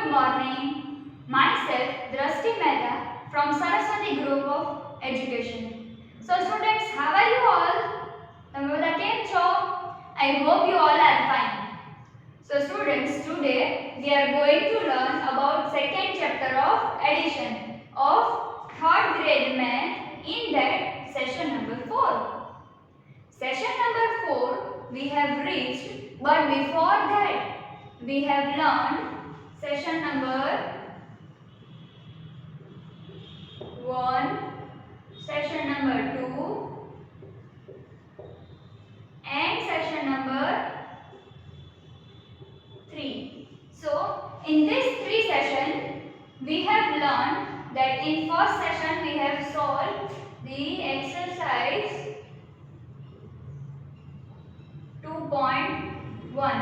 Good morning. Myself, Drashti Mehta from Saraswati Group of Education. So students, how are you all? તમે બધા કેમ છો? I hope you all are fine. So students, today we are going to learn about second chapter of addition of third grade math in that session number 4. Session number 4 we have reached, but before that we have learned session number 1, session number 2 and session number 3. So in this 3 session we have learned that in first session we have solved the exercise 2.1.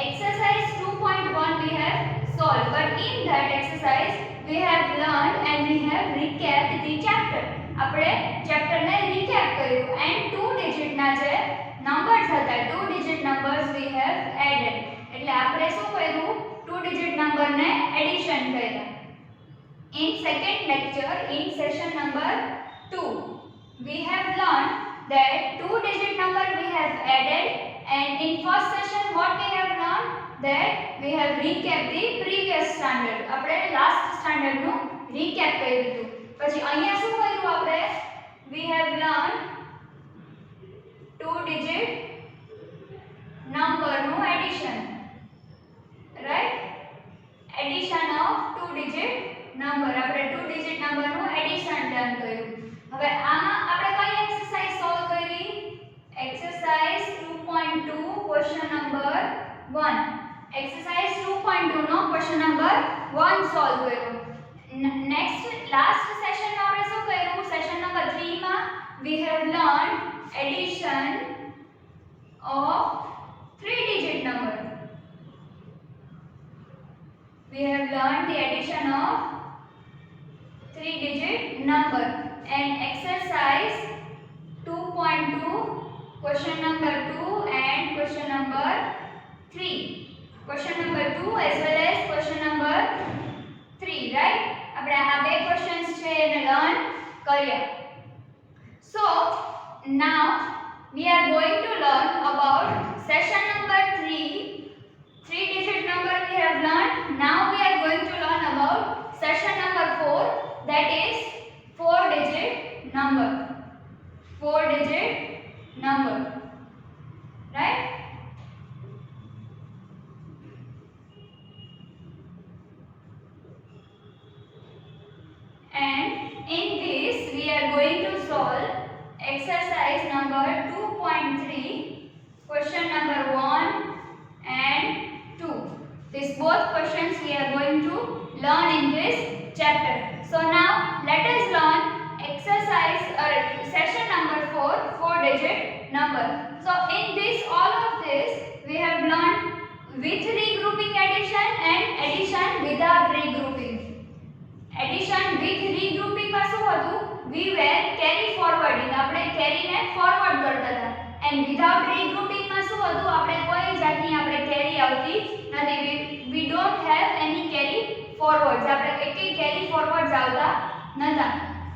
Exercise 2.1 we have solved, but in that exercise we have learned and we have recapped the chapter. આપણે chapter ને recap કર્યું and 2 digit ના જે numbers હતા 2 digit numbers we have added. એટલે આપણે શું કર્યું 2 digit number ને addition કર્યા. In second lecture in session number 2 we have learned that 2 digit number we have added, and in first session what we have learned that we have recapped the previous standard. આપણે last standard નું recap કર્યું હતું. પછી અહીંયા શું કર્યું આપણે? We have learned 2 digit number નું addition, right? Addition of 2 digit number. આપણે 2 digit number નું addition done કર્યું. હવે આમાં આપણે કઈ exercise solve કરી? Exercise 2.2 question number 1. Exercise 2.2 નો question number 1 solve કર્યો. Next last session માં આપણે શું કર્યું? Session number 3 માં we have learned addition of 3 digit number. We have learned the addition of 3 digit number, and exercise 2.2 question number 2 and question number 3. Question number 2 as well as question number 3, right? આપણે આ બે questions છે એને learn કર્યા. So now we are going to learn about session number 3. 3 digit number we have learned. Now we are going to learn about session number 4, that is 4 digit number. 4 digit number, right? And in this we are going to solve exercise number 2.3, question number 1 and 2. These both questions we are going to learn in this chapter. So now let us learn exercise session number 4, 4 digit number. So in this, all of this we have learned with regrouping addition and addition without regrouping. Addition with regrouping માં શું હતું? We were carry forwarding. આપણે carry ને forward કરતા હતા. And without regrouping માં શું હતું? આપણે કોઈ જાતની આપણે carry આવતી નથી. We don't have any carry forwards. આપણે એકેય carry forwards આવતા નતા.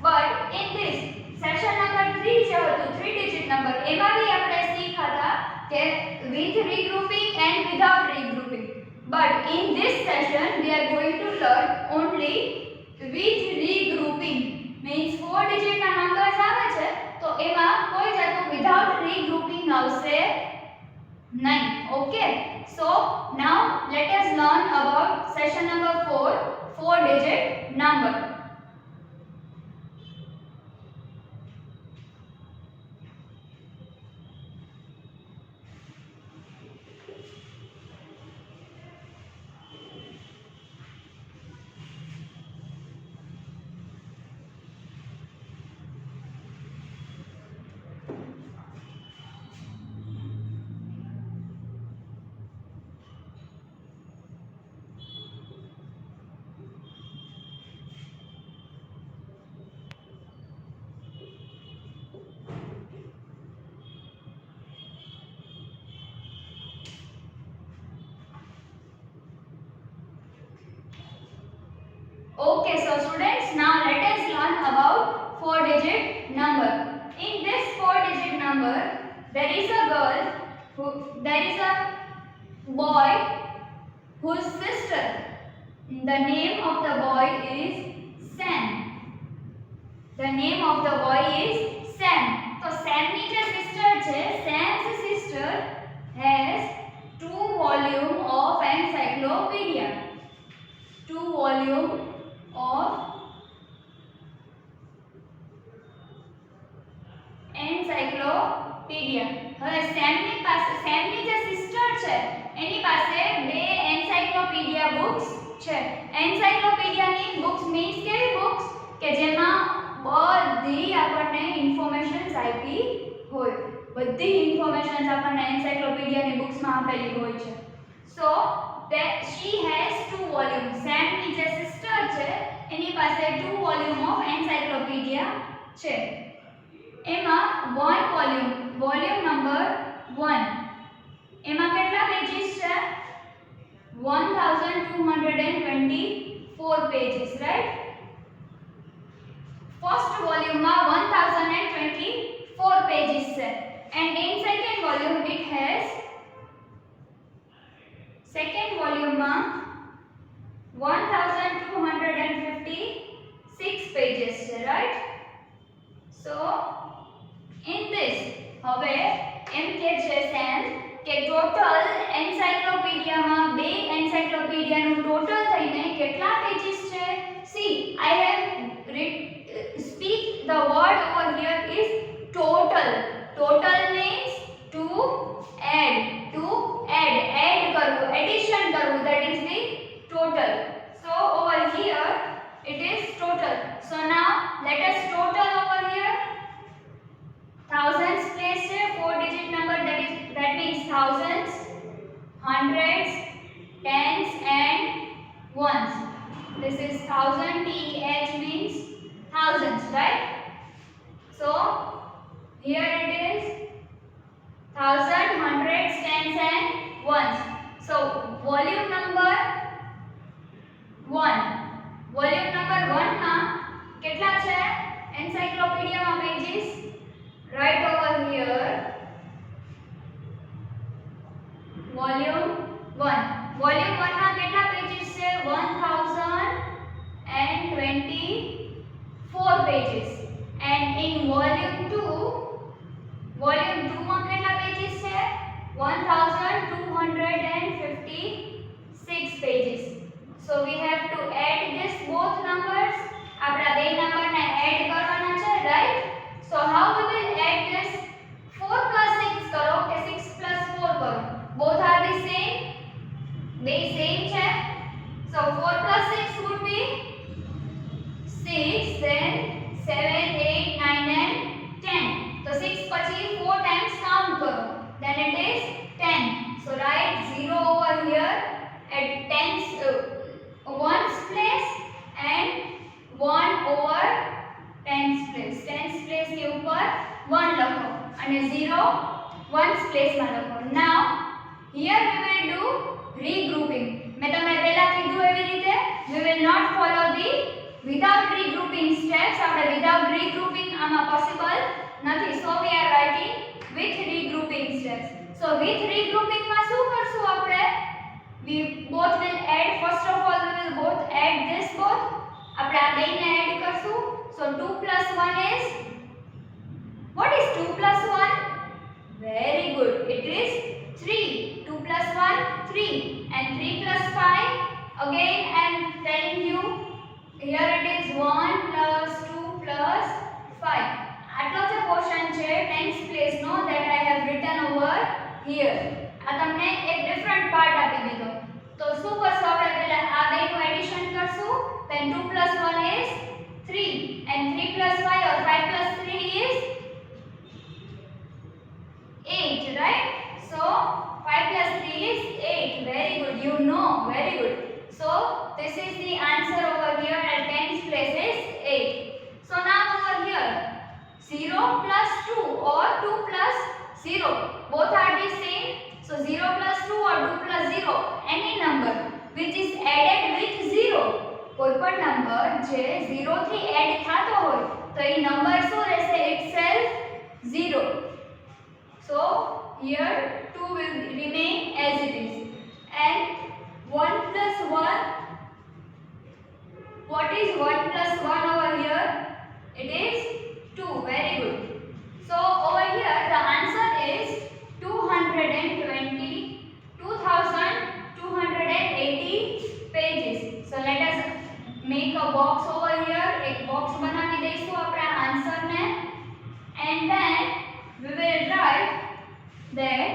But in this session number 3 જે હતું 3 digit number, એમાં બી આપણે શીખ્યા કે with regrouping and without regrouping. But in this session we are going to learn only with regrouping. Means 4 digit ના numbers આવે છે તો એમાં કોઈ જાતનું without regrouping આવશે નહીં. Okay, so now let us learn about session number 4, 4 digit number. Okay, so students, now let us learn about 4-digit number. In this 4-digit number, there is a boy whose sister. The name of the boy is Sam. The name of the boy is Sam. So Sam ની જે sister છે, Sam's sister has 2 volume of encyclopedia. 2 volume of encyclopedia. હવે સેમની જે sister છે એની પાસે 2 encyclopedia books છે. encyclopedia ની books means કેવી books કે જેમાં બધી આપણને ઇન્ફોર્મેશન્સ આપી હોય. બધી ઇન્ફોર્મેશન્સ આપણને encyclopedia ની books માં આપેલી હોય છે. So that she has 2 volumes. Sam ની જે sister છે એની પાસે 2 volume of encyclopedia છે. એમાં 1 volume number 1 એમાં કેટલા પેजेस છે? 1224 pages, right? First volume માં 1024 pages છે, and in second volume it has second volume માં 1256 pages છે, right? So in this હવે એમ કે છે સેમ કે ટોટલ એન્સાઇક્લોપીડિયામાં 2 એન્સાઇક્લોપીડિયાનું ટોટલ થઈને કેટલા પેजेस છે? See, I have speak the word over here is total. Total means to add કરવું, addition કરવું, that is the total. So over here it is total. So now let us total over here. Thousands place है 4-digit number, that means thousands, hundreds, tens and ones. This is thousand, TH means thousands, right? So here it is thousand, hundreds, tens and ones. So volume number 1 માં કેટલા છે એન્સાઇક્લોપીડિયામાં પેजेस? Right over here, volume 1 માં કેટલા પેजेस છે? 1024 pages. And in volume 2 માં કેટલા પેजेस છે? 1256 pages. So we have to add this both numbers. આપડા બે નંબરને એડ કરવાના છે, right? So how we will add this? 4 plus 6 करो કે 6 plus 4 करो. Both are the same. They same છે. So 4 plus 6 would be 6, then 7, 8, 9 and 10. So 6 પછી 4 times count करो. Then it is 10. So write 0 over here at tens ones place and 1 over tens place. Tens place के ऊपर 1 લખો અને 0 ones place માં લખો. Now here we will do regrouping. મેં તમને પહેલા કીધું એવી રીતે we will not follow the without regrouping steps. આપણે without regrouping આમાં possible નથી. So we are writing with regrouping steps. So with regrouping માં શું કરશું આપણે? We both will add. First of all we will both add this both. આપણે આ બેને એડ કરશું. So 2 plus 1 is, what is 2 plus 1? Very good, it is 3. 2 plus 1 3 and 3 plus 5, again I am telling you here it is 1 plus 2 plus 5. આટલો જે portion છે tens place no that I have written over here. આ તમને એક different part આપી દીધો. તો શું કરશું આપણે? પહેલા આ બેનું એડિશન કરશું. Then 2 plus 1 is 3 and 3 plus 5 or 5 plus 3 is 8, right? So 5 plus 3 is 8. Very good, you know, very good. So this is the answer over here at tens place is 8. So now over here 0 plus 2 or 2 plus 0, both are the same. So 0 plus 2 or 2 plus 0, any number which is added with 0, કોઈ પણ number જે 0 થી add થતો હોય તો એ number શું રહેશે itself 0. So here 2 will remain as it is, and 1 plus 1, what is 1 plus 1 over here? It is 2. Very good. So over here the answer is 2280 pages. So let us make a box over here. एक box बनावी दईશું આપણે answer ने, and then we will write that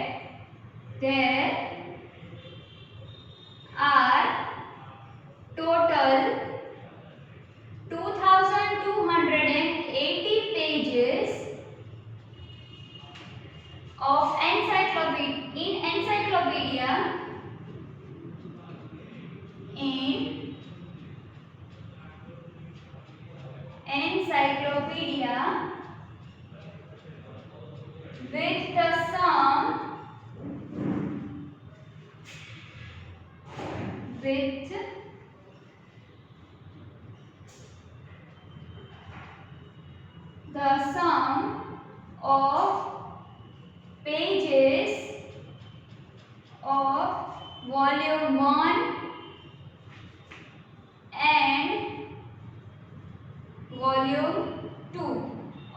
there are total 2280 pages of encyclopedia with the sum of pages of volume 1 and volume 2.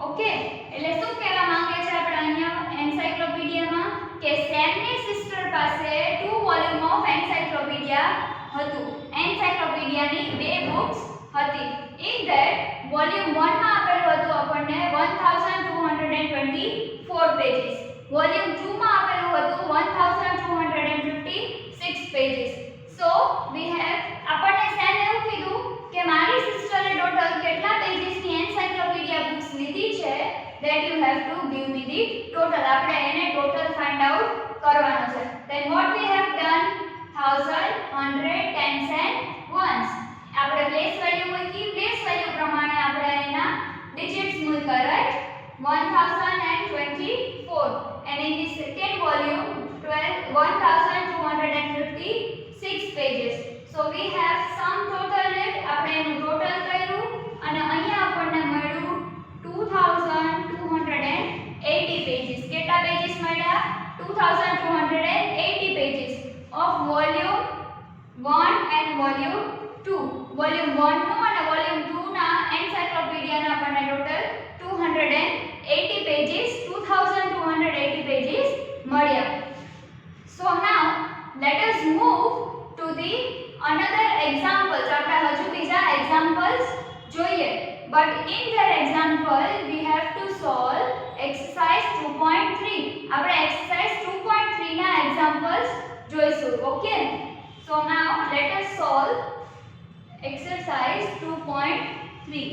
Okay, એટલે શું કહેવા માંગે છે આપણે અહીંયા એન્સાઇક્લોપીડિયામાં કે સેમની સિસ્ટર પાસે 2 વોલ્યુમ ઓફ એન્સાઇક્લોપીડિયા હતું. એન્સાઇક્લોપીડિયાની બે બુક્સ હતી. ઇન ધેટ વોલ્યુમ 1 માં આપેલું હતું આપણને 1224 પેજીસ. વોલ્યુમ 2 માં આપેલું હતું 1256 પેજીસ. સો વી હેવ, આપણને સેમ એવું કીધું કે મારી સિસ્ટરે ટોટલ કેટલા પેજીસની એન્સાઇક્લોપીડિયા બુક્સ લીધી છે, that you have to give me the total. આપણે એને ટોટલ ફાઇન્ડ આઉટ કરવાનો છે. then what we have done, 1000, 100, tens and ones. આપણે પ્લેસ વેલ્યુ મૂકી, પ્લેસ વેલ્યુ પ્રમાણે આપણે એના ડિજિટ્સ મૂક્યા, right? 1024, and in the second volume 1256 pages. So we have sum total it, આપણે એનું ટોટલ કર્યું અને અહીંયા આપણને મળ્યું 2280 pages. કેટલા પેજીસ મળ્યા? 2280 pages of volume 1 and volume 2. volume 1 નું અને volume 2 ના એન્સાઇક્લોપીડિયાના આપણને ટોટલ 280 pages, 2280 pages મળ્યા. So now let us move to the another examples. આપણે હજુ બીજા examples જોઈએ, but in that example we have to solve exercise 2.3. આપણે exercise 2.3 ના examples જોઈશું. Okay, so now let us solve exercise 2.3.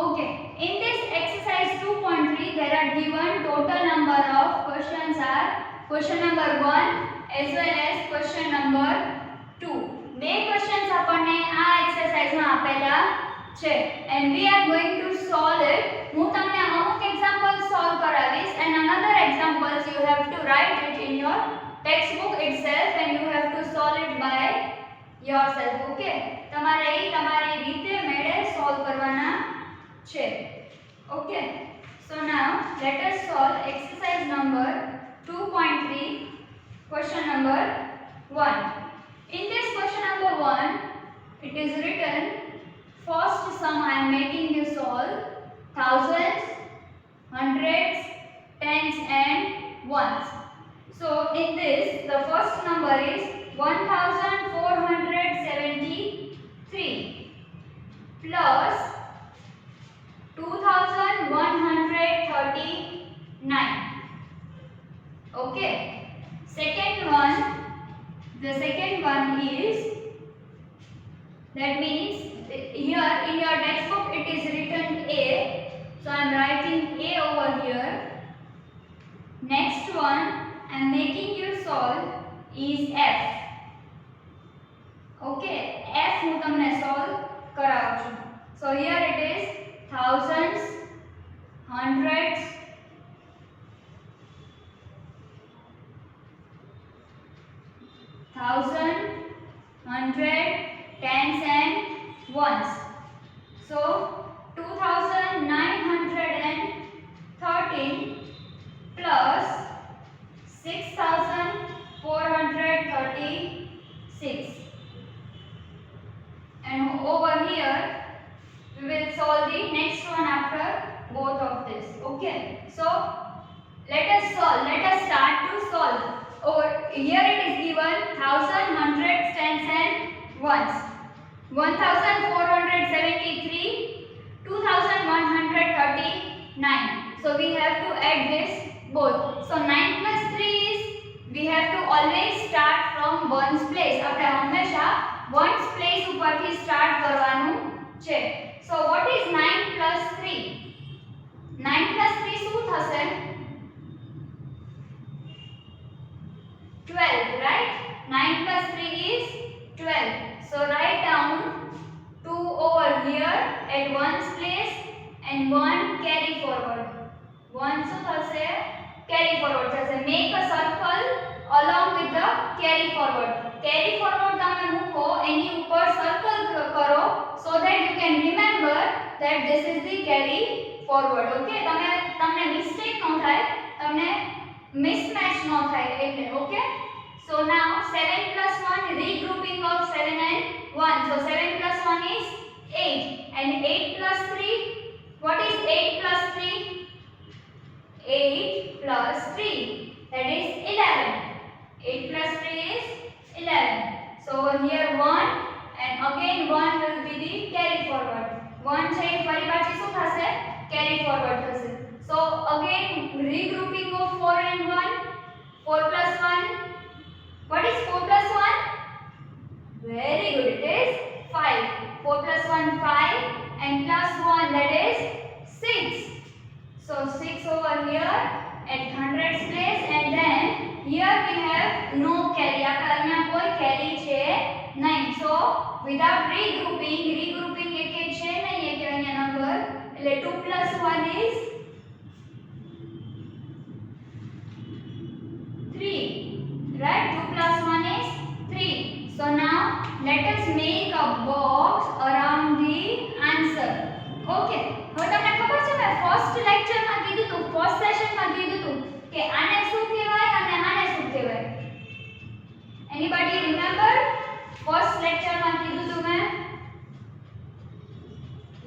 Okay, in this exercise 2.3 there are given total number of questions are question number 1 as well as question number 2. બે questions આપણને આ exercise માં આપેલા છે, and we are going to solve it. હું તમને અમુક examples solve કરાવીશ, and another examples you have to write it in your textbook itself and you have to solve it by yourself. Okay, તમારે એ તમારી રીતે મેળે solve કરવાના છે. Okay, so now let us solve exercise number 2.3, question number 1. In this question number 1 it is written, first sum I am making you solve thousands, hundreds, tens and ones. So in this the first number is 1473 plus 2139. Okay, the second one is, that means here in your textbook it is written A, So I am writing A over here. Next one I am making you solve is F. Okay, F હું તમને solve કરાવું છું. So here it is thousands, hundreds, thousand, hundred, tens and ones. So 2913 plus 6436. And over here we will solve the next one after both of this. Okay, so let us start to solve. Over here it is given thousand, hundreds, tens and ones. 1473, 2139. So we have to add this both. So 9 plus 3 is, we have to always start from ones place. આપણે હંમેશા ones place ઉપરથી start કરવાનું છે. So what is 9 plus 3? 9 plus 3 શું થશે? 12, right? 9 plus 3 is 12. So write down 2 over here at ones place and 1 carry forward. 1 શું થશે? Carry forward થશે. Make a circle along with the carry forward. Carry forward તમે મૂકો, એની ઉપર circle કરો so that you can remember that this is the carry forward. Okay, તમને mistake ન થાય, તમને mismatch ન થાય એટલે. Okay, so now 7 plus 1, regrouping of 7 and 1. So 7 plus 1 is 8 and 8 plus 3, what is 8 plus 3? 8 plus 3, that is 11. 8 plus 3 is 11. So over here 1 and again 1 will be the carry forward. 1 છે ફરી પાછી શું થશે? Carry forward થશે. So again regrouping of 4 and 1. 4 plus 1, what is 4 plus 1? Very good, it is 5. 4 plus 1, 5 and plus 1, that is 6. So 6 over here at hundreds place and then here we have no carry. આપણે અહીંયા કોઈ carry છે નહીં. So without regrouping એક છે નહીં કે અહીંયા નંબર, એટલે 2 plus 1 is 3, right? 2 plus 1 is 3. So now let us make a box around the answer. Okay, હવે તમને ખબર છે મેં ફર્સ્ટ લેક્ચરમાં કીધું હતું, ફર્સ્ટ સેશનમાં કીધું હતું કે આને શું કહેવાય અને આને શું કહેવાય? Anybody remember? ફર્સ્ટ લેક્ચરમાં કીધું હતું મેં?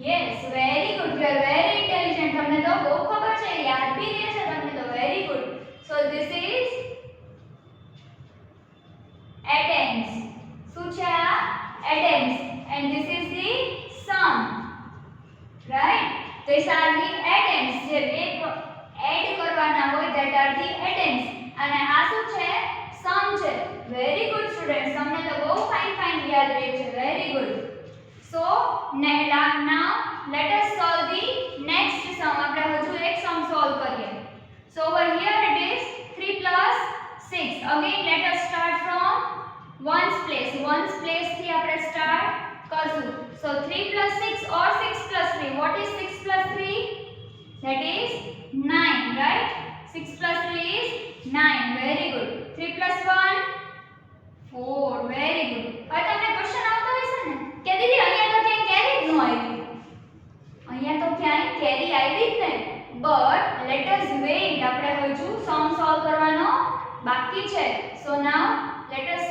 Yes, very good. You are very intelligent. તમને તો બહુ ખબર છે, યાદ બી રહે છે તમને તો. Very good. So this is addends. શું છે આ? Addends. And this is the sum. Right? These are the addends. જે બે એડ કરવાના હોય, that are the addends. અને આ શું છે? Sum છે. Very good students. તમને તો બહુ fine યાદ રહે છે. Very good. So now let us solve the next sum. આપણે હજુ એક sum solve કરીએ. So over here it is 3 plus 6. Again let us start from ones place. Ones place થી આપણે start કરશું. So 3 plus 6 or 6 plus 3. What is 6 plus 3? That is 9, right? 6 plus 3 is 9. Very good. 3 plus 1, 4. Very good. હવે તમને question આવતો હશે ને કે દીદી અહીંયા તો ક્યાંય કેરી જ ન આવી. અહીંયા તો ક્યાંય કેરી આવી જ નહીં. But let us wait. આપણે હજુ સમ સોલ્વ કરવાનો બાકી છે. So now let us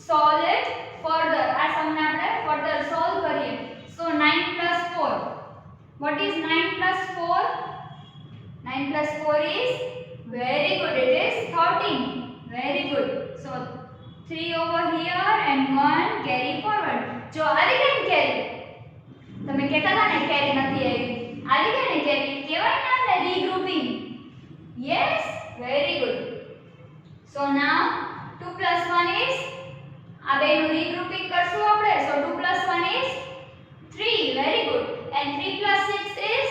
solve it further. આ સમને આપણે further solve કરીએ. So 9 plus 4. What is 9 plus 4? 9 plus 4 is, very good, it is 13. Very good. So 3 over here and 1 carry forward. જો આવી ગઈ ને carry, તમે કહેતા હતા ને carry નથી આવી ગઈ ને carry, કહેવાય ને આપણે regrouping. Yes, very good. So now 2 plus 1 is, આ બેનું regrouping કરશું આપણે. So 2 plus 1 is 3. Very good. And 3 plus 6 is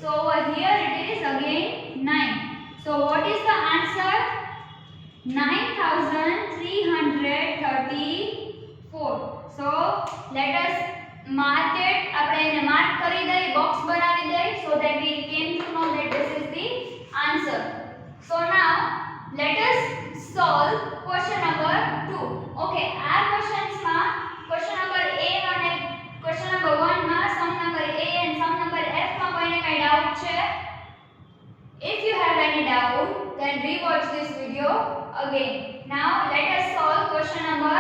So over here it is again 9. So what is the answer? 9334. So let us mark it. આપણે એને mark કરી દઈ, box બનાવી દઈ, so that we came to know that this is the answer. So now let us solve question number 2. Okay, our questions માં question number A અને question number 1 માં sum number A and sum number F માં કોઈને કઈ doubt છે? If you have any doubt, then rewatch this video again. Now let us solve question number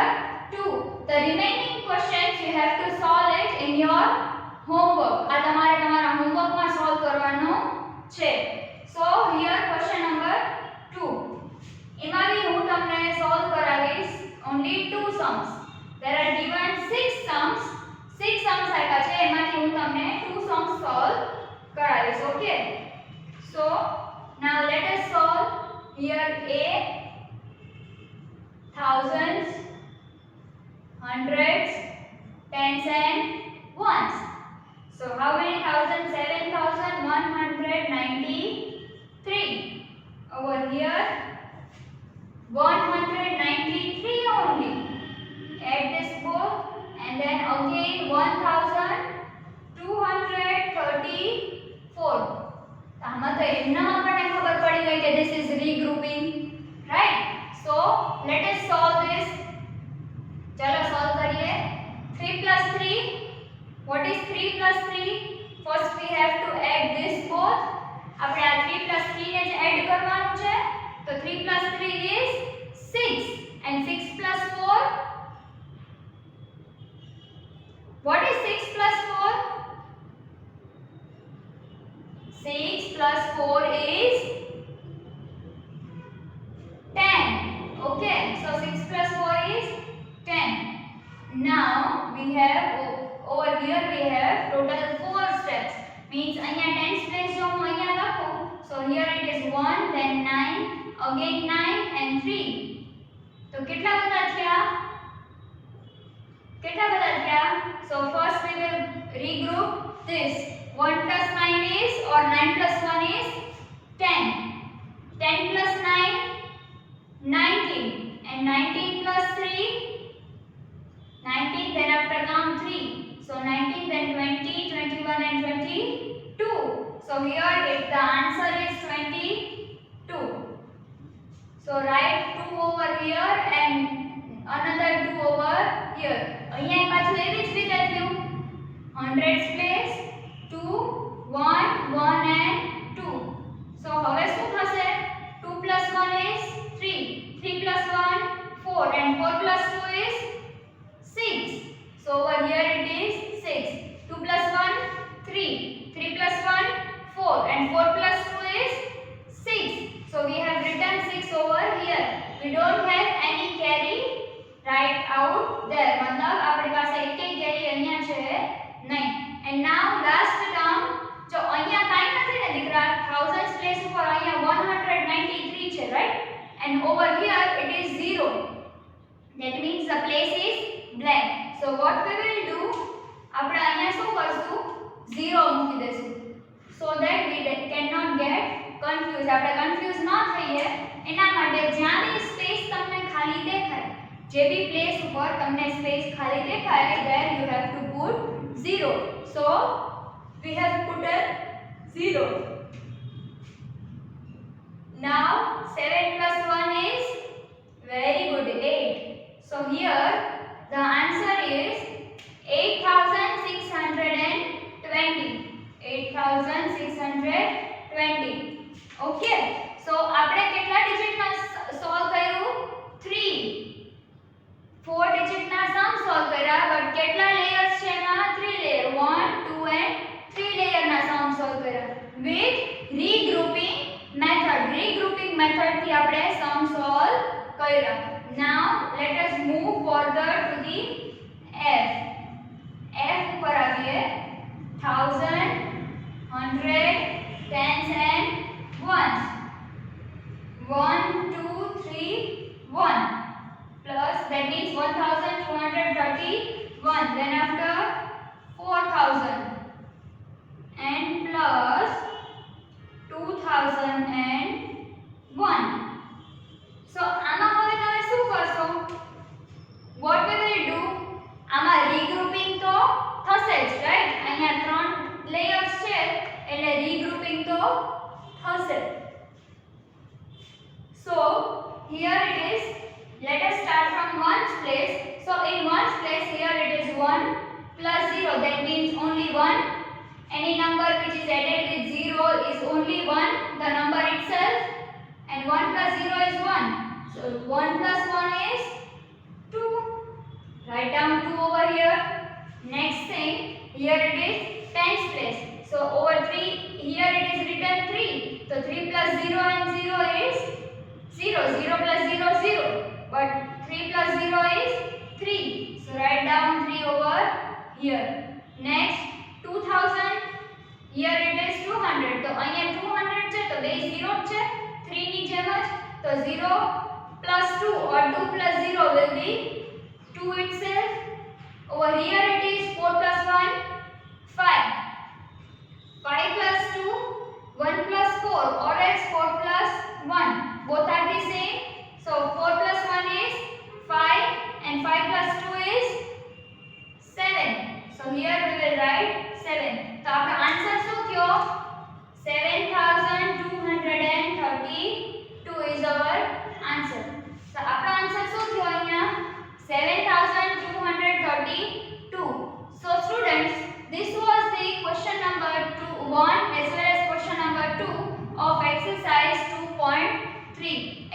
2. The remaining questions you have to solve it in your homework. આ તમારે તમારા homework માં solve કરવાનો છે. So here question number 2. એમાં બી હું તમને solve કરાવીશ only 2 sums. There are given 6 sums. 6 sums આપ્યા છે, એમાંથી હું તમને 2 sums solve કરાવીશ. Okay. So now let us solve here A, thousands, hundreds, tens and ones. So how many thousands? 7,193. Over here 193 only. Add this both and then again 1,234. આમાં તો એમના આપણને ખબર પડી ગઈ કે this is regrouping, right? So let us solve this. ચલો solve કરીએ. 3 plus 3. What is 3 plus 3? First we have to add this both. આપણે આ 3 plus 3 ને જ એડ કરવાનું છે. તો 3 plus 3 is 6 and 6 plus 4. What is 6 plus 4? 6 plus 4 is 10. Okay, so 6 plus 4 is 10. Now we have over here we have total 4 steps. Means અહીંયા tens place જો હું અહીંયા લખું, so here it is 1, then 9, again 9 and 3. તો કેટલા બધા થયા? So first we will regroup this. 1 plus 9 is, or 9 plus 1 is 10. 10 plus 9, 19. And 19 plus 3, 19, then after count 3. So 19, then 20, 21 and 22. So here if the answer is 22. So write 2 over here and another 2 over here. અહીંયા પાછું એવી જ રીતે થયું. Hundreds place 2, 1, 1 and 2. So હવે શું થશે? 2 plus 1 is 3. 3 plus 1, 4 and 4 plus 2 is 6. So over here it is 6. 2 plus 1, 3. 3 plus 1, 4 and 4 plus 2 is 6. So we have written 6 over here. We don't have any carry right out there. मतलब આપણી પાસે એક એક carry અહીંયા છે નહીં. And now last term જો અહીંયા કાઈ નથી ને દીકરા, thousands place ઉપર અહીંયા 193 છે, right? And over here it is 0. That means the place is blank. So what we will do, આપણે અહીંયા શું કરશું? 0 મૂકી દેશું, so that we cannot get confused. આપણે confuse ન થઈએ એના માટે જ્યાં બી સ્પેસ તમને ખાલી દેખાય, જે બી પ્લેસ ઉપર તમને સ્પેસ ખાલી દેખાય, there you have to put 0. So we have put a 0. Now 7 plus 1 is very good, 8. So here the answer is 8,620. 8,620. Okay. So આપણે કેટલા ડિજિટ માં સોલ્વ કર્યું? 3. 4 ડિજિટ ના સમ સોલ્વ કર્યા, બટ કેટલા લેયર્સ છે એમાં? 3 લેયર. 1, 2 and 3 લેયર ના સમ સોલ્વ કર્યા with regrouping method. Regrouping method થી આપણે સમ સોલ્વ કર્યા. Now let us move further to the F. F ઉપર આવીએ. 1000, 100, tens and ones. 1, 2, 3, 1 plus, that means 1,231. Then after 4,000 and plus થશે. So here it is. Let us start from ones place. So in ones place here it is 1 plus 0. That means only 1. Any number which is added with 0 is only 1, the number itself. And 1 plus 0 is 1. So 1 plus 1 is 2. Write down 2 over here. Next thing, here it is tens place. So over 3, here it is written 3. So 3 plus 0 and 0 is 0. 0 plus 0 0. But 3 plus 0 is 3. So write down 3 over here. Next 2000. Here it is 200. તો અહીંયા 200 છે તો બે 0 છે 3 ની જેમ જ. તો 0 plus 2 or 2 plus 0 will be 2 itself. Over here it is 4 plus 1 5. 5 plus 2 1 plus 4 or else 4 plus 1. Both are the same. So 4 plus 1 is 5 and 5 plus 2 is 7. So here we will write 7. तो आपका answer શું થયો? 7232 is our answer. So આપનો answer શું થયો અહીંયા? 7232. So students, this was the question number 1 as well as question number 2 of exercise 2.3.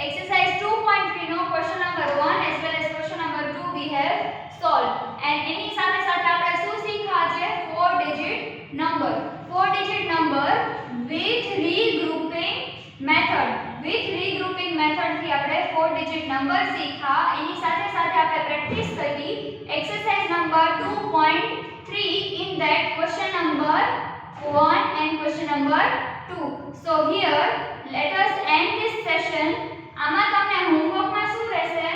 Exercise 2.3 no question number 1 as well as question number 2 we have solved. And એની સાથે સાથે આપણે શું શીખવા છે? 4 digit number. 4 digit number with regrouping method. With regrouping method થી આપણે 4 digit number શીખા. એની સાથે સાથે આપણે પ્રેક્ટિસ કરી exercise number 2.3 in that question number 1 and question number 2. So here let us end this session. આમાં તમને હોમવર્કમાં શું રહેશે?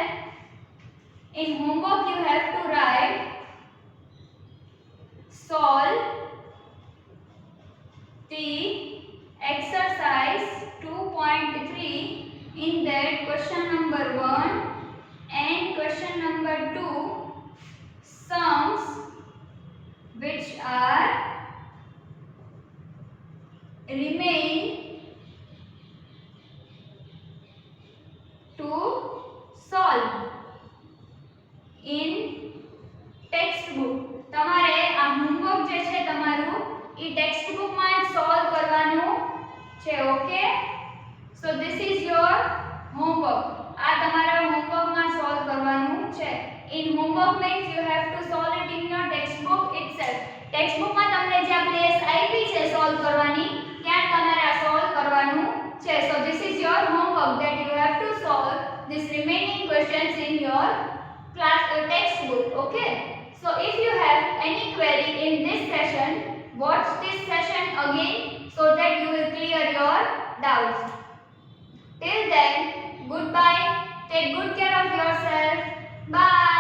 In homework you have to write solve the exercise 2.3 in that question number 1 and question number 2 sums which are remain to solve in textbook. તમારે આ homework જે છે તમારું ઈ textbook માં સોલ્વ કરવાનું છે. Okay, so this is your homework. આ તમારા હોમવર્ક માં સોલ્વ કરવાનું છે. In homework means you have to solve it in your textbook itself. Textbook માં તમને જે પ્લેસ આપી છે સોલ્વ કરવાની ત્યાં તમારે આ સોલ્વ કરવાનું છે. So this is your homework that you have to solve this remaining questions in your class textbook. Okay, so if you have any query in this session, watch this session again so that you will clear your doubts. Till then, goodbye. Take good care of yourself. Bye.